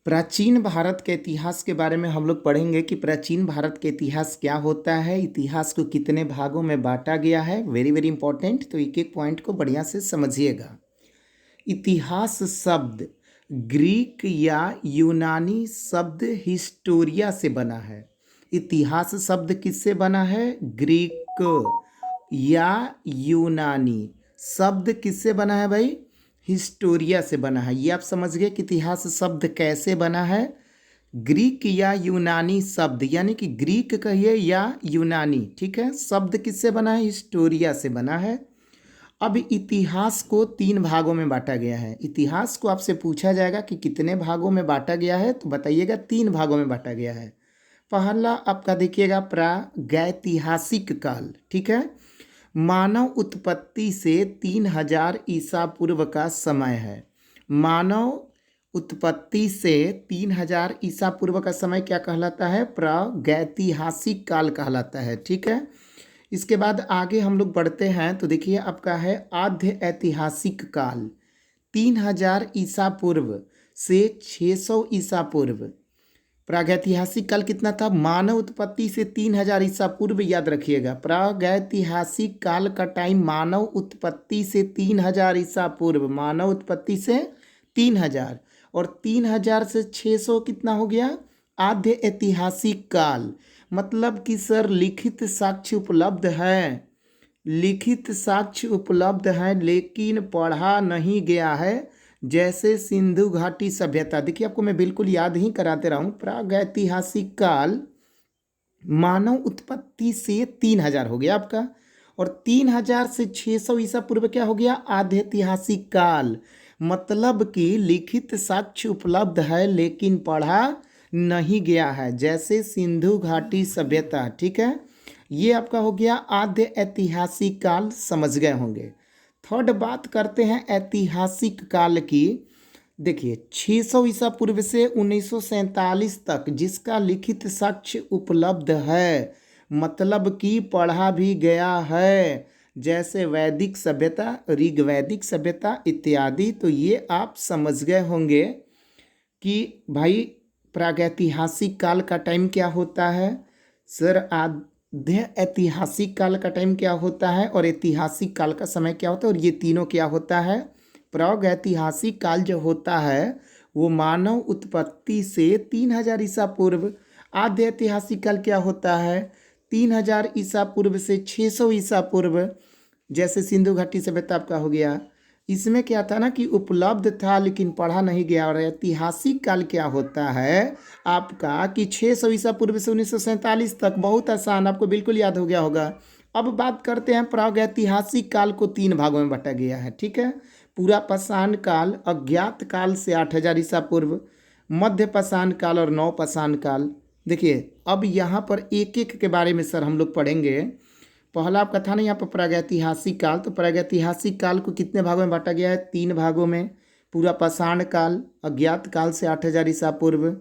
प्राचीन भारत के इतिहास के बारे में हम लोग पढ़ेंगे कि प्राचीन भारत के इतिहास क्या होता है, इतिहास को कितने भागों में बांटा गया है। Very very important. तो एक एक पॉइंट को बढ़िया से समझिएगा। इतिहास शब्द ग्रीक या यूनानी शब्द हिस्टोरिया से बना है। इतिहास शब्द किससे बना है? ग्रीक या यूनानी शब्द किससे बना है भाई? हिस्टोरिया से बना है। ये आप समझ गए कि इतिहास शब्द कैसे बना है। ग्रीक या यूनानी शब्द, यानी कि ग्रीक कहिए या यूनानी, ठीक है। शब्द किससे बना है? हिस्टोरिया से बना है। अब इतिहास को 3 भागों में बांटा गया है। इतिहास को आपसे पूछा जाएगा कि कितने भागों में बांटा गया है, तो बताइएगा 3 भागों में बांटा गया है। पहला आपका देखिएगा प्रागैतिहासिक काल, ठीक है। मानव उत्पत्ति से 3000 ईसा पूर्व का समय है। मानव उत्पत्ति से 3000 ईसा पूर्व का समय क्या कहलाता है? प्रागैतिहासिक काल कहलाता है, ठीक है। इसके बाद आगे हम लोग बढ़ते हैं तो देखिए आपका है आद्य ऐतिहासिक काल। 3000 ईसा पूर्व से 600 ईसा पूर्व। प्रागैतिहासिक काल कितना था? मानव उत्पत्ति से 3000 ईसा पूर्व, याद रखिएगा। प्रागैतिहासिक काल का टाइम मानव उत्पत्ति से 3000 ईसा पूर्व, मानव उत्पत्ति से 3000, और 3000 से 600 कितना हो गया? आद्य ऐतिहासिक काल। मतलब कि सर लिखित साक्ष्य उपलब्ध है, लिखित साक्ष्य उपलब्ध है लेकिन पढ़ा नहीं गया है। जैसे सिंधु घाटी सभ्यता, देखिए आपको मैं बिल्कुल याद ही कराते रहा हूँ। प्रागैतिहासिक काल मानव उत्पत्ति से 3000 हो गया आपका, और 3000 से 600 ईसा पूर्व क्या हो गया? आद्य ऐतिहासिक काल। मतलब कि लिखित साक्ष्य उपलब्ध है लेकिन पढ़ा नहीं गया है, जैसे सिंधु घाटी सभ्यता, ठीक है। ये आपका हो गया आद्य ऐतिहासिक काल, समझ गए होंगे। थर्ड बात करते हैं ऐतिहासिक काल की। देखिए 600 ईसा पूर्व से 1947 तक जिसका लिखित साक्ष्य उपलब्ध है, मतलब कि पढ़ा भी गया है, जैसे वैदिक सभ्यता, ऋग्वैदिक सभ्यता इत्यादि। तो ये आप समझ गए होंगे कि भाई प्रागैतिहासिक काल का टाइम क्या होता है। सर आद्य ऐतिहासिक काल का टाइम क्या होता है और ऐतिहासिक काल का समय क्या होता है, और ये तीनों क्या होता है। प्रागैतिहासिक काल जो होता है वो मानव उत्पत्ति से 3000 ईसा पूर्व। आद्य ऐतिहासिक काल क्या होता है? 3000 ईसा पूर्व से 600 ईसा पूर्व, जैसे सिंधु घाटी सभ्यता आपका हो गया। इसमें क्या था ना कि उपलब्ध था लेकिन पढ़ा नहीं गया। और ऐतिहासिक काल क्या होता है आपका कि 600 ईसा पूर्व से 1947 तक। बहुत आसान, आपको बिल्कुल याद हो गया होगा। अब बात करते हैं प्रागैतिहासिक काल को 3 भागों में बांटा गया है, ठीक है। पूरा पाषाण काल, अज्ञात काल से 8000 ईसा पूर्व, मध्य पाषाण काल और नव पाषाण काल। देखिए अब यहाँ पर एक एक के बारे में सर हम लोग पढ़ेंगे। पहला आपका था ना यहाँ पर प्रागैतिहासिक काल, तो प्रागैतिहासिक काल को कितने भागों में बांटा गया है? 3 भागों में। पूरा पाषाण काल, अज्ञात काल से 8000 ईसा पूर्व,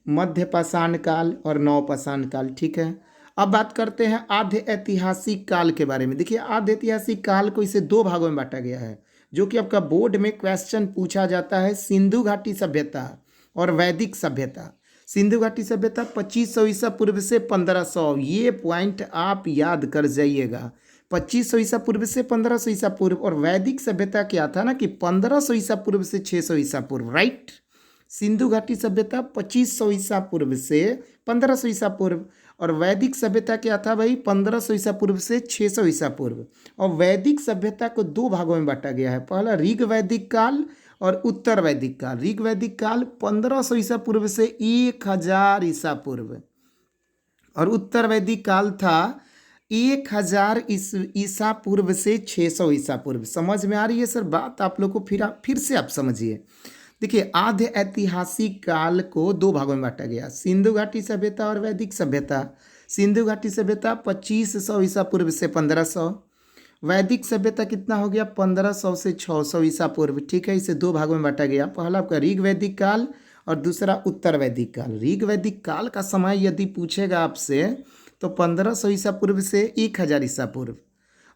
मध्य पाषाण काल और नव पाषाण काल, ठीक है। अब बात करते हैं आद्य ऐतिहासिक काल के बारे में। देखिए आद्य ऐतिहासिक काल को इसे 2 भागों में बांटा गया है, जो कि आपका बोर्ड में क्वेश्चन पूछा जाता है। सिंधु घाटी सभ्यता और वैदिक सभ्यता। सिंधु घाटी सभ्यता 2500 ईसा पूर्व से 1500, ये पॉइंट आप याद कर जाइएगा। 2500 ईसा पूर्व से 1500 ईसा पूर्व। और वैदिक सभ्यता क्या था ना कि 1500 ईसा पूर्व से 600 ईसा पूर्व, राइट। सिंधु घाटी सभ्यता 2500 ईसा पूर्व से 1500 ईसा पूर्व, और वैदिक सभ्यता क्या था भाई? 1500 ईसा पूर्व से 600 ईसा पूर्व। और वैदिक सभ्यता को 2 भागों में बांटा गया है। पहला ऋग वैदिक काल और उत्तर वैदिक काल। ऋग वैदिक काल 1500 ईसा पूर्व से 1000 ईसा पूर्व, और उत्तर वैदिक काल था 1000 ईसा पूर्व से 600 ईसा पूर्व। समझ में आ रही है सर बात आप लोग को? फिर से आप समझिए। देखिए आद्य ऐतिहासिक काल को 2 भागों में बांटा गया, सिंधु घाटी सभ्यता और वैदिक सभ्यता। सिंधु घाटी सभ्यता 2500 ईसा पूर्व से 1500। वैदिक सभ्यता कितना हो गया? 1500 से 600 ईसा पूर्व, ठीक है। इसे 2 भागों में बांटा गया। पहला आपका ऋग वैदिक काल और दूसरा उत्तर वैदिक काल। ऋग वैदिक काल का समय यदि पूछेगा आपसे तो 1500 ईसा पूर्व से 1000 ईसा पूर्व,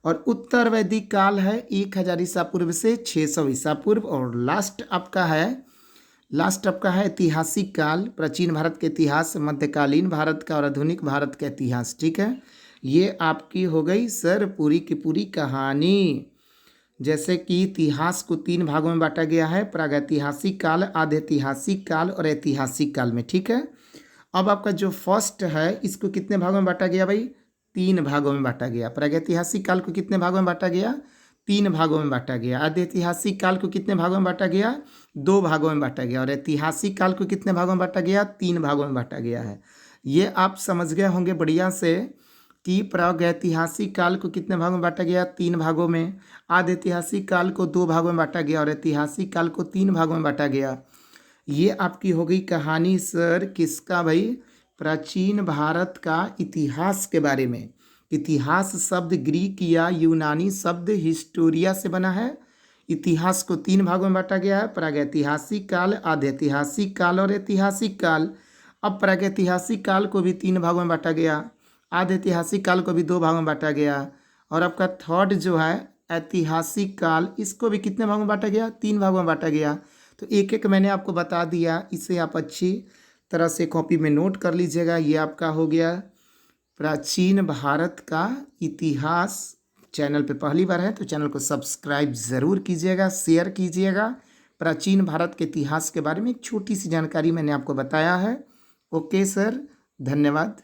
और उत्तर वैदिक काल है 1000 ईसा पूर्व से 600 ईसा पूर्व। और लास्ट आपका है लास्ट आपका है ऐतिहासिक काल, प्राचीन भारत के इतिहास, मध्यकालीन भारत का और आधुनिक भारत का इतिहास। ठीक है, ये आपकी हो गई सर पूरी की पूरी कहानी। जैसे कि इतिहास को 3 भागों में बांटा गया है, प्रागैतिहासिक काल, आधैतिहासिक काल और ऐतिहासिक काल में। ठीक है, अब आपका जो फर्स्ट है इसको कितने भागों में बांटा गया भाई? 3 भागों में बांटा गया। प्रागैतिहासिक काल को कितने भागों में बांटा गया? 3 भागों में बांटा गया। आधैतिहासिक काल को कितने भागों में बांटा गया? 2 भागों में बांटा गया। और ऐतिहासिक काल को कितने भागों में बांटा गया? 3 भागों में बांटा गया है। ये आप समझ गए होंगे बढ़िया से कि प्रागैतिहासिक काल को कितने भागों में बांटा गया? 3 भागों में। आधैतिहासिक काल को 2 भागों में बांटा गया और ऐतिहासिक काल को 3 भागों में बांटा गया। ये आपकी हो गई कहानी सर किसका भाई? प्राचीन भारत का इतिहास के बारे में। इतिहास शब्द ग्रीक या यूनानी शब्द हिस्टोरिया से बना है। इतिहास को 3 भागों में बांटा गया है, प्रागैतिहासिक काल, आधैतिहासिक काल और ऐतिहासिक काल। अब प्रागैतिहासिक काल को भी 3 भागों में बांटा गया, आधैतिहासिक काल को भी 2 भागों में बांटा गया, और आपका थर्ड जो है ऐतिहासिक काल, इसको भी कितने भागों में बांटा गया? 3 भागों में बांटा गया। तो एक एक मैंने आपको बता दिया, इसे आप अच्छी तरह से कॉपी में नोट कर लीजिएगा। ये आपका हो गया प्राचीन भारत का इतिहास। चैनल पे पहली बार है तो चैनल को सब्सक्राइब ज़रूर कीजिएगा, शेयर कीजिएगा। प्राचीन भारत के इतिहास के बारे में एक छोटी सी जानकारी मैंने आपको बताया है। ओके सर, धन्यवाद।